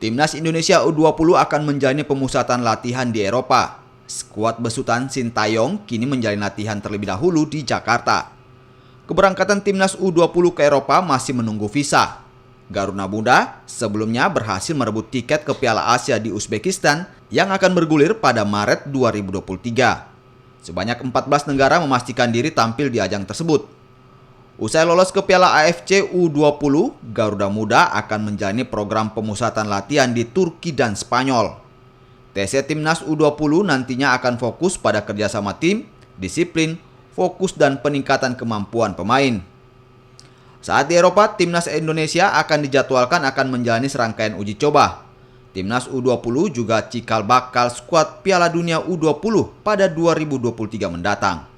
Timnas Indonesia U20 akan menjalani pemusatan latihan di Eropa. Skuad besutan Sintayong kini menjalani latihan terlebih dahulu di Jakarta. Keberangkatan Timnas U20 ke Eropa masih menunggu visa. Garuda Muda sebelumnya berhasil merebut tiket ke Piala Asia di Uzbekistan yang akan bergulir pada Maret 2023. Sebanyak 14 negara memastikan diri tampil di ajang tersebut. Usai lolos ke Piala AFC U20, Garuda Muda akan menjalani program pemusatan latihan di Turki dan Spanyol. TC Timnas U20 nantinya akan fokus pada kerjasama tim, disiplin, fokus dan peningkatan kemampuan pemain. Saat di Eropa, Timnas Indonesia akan dijadwalkan akan menjalani serangkaian uji coba. Timnas U20 juga cikal bakal skuad Piala Dunia U20 pada 2023 mendatang.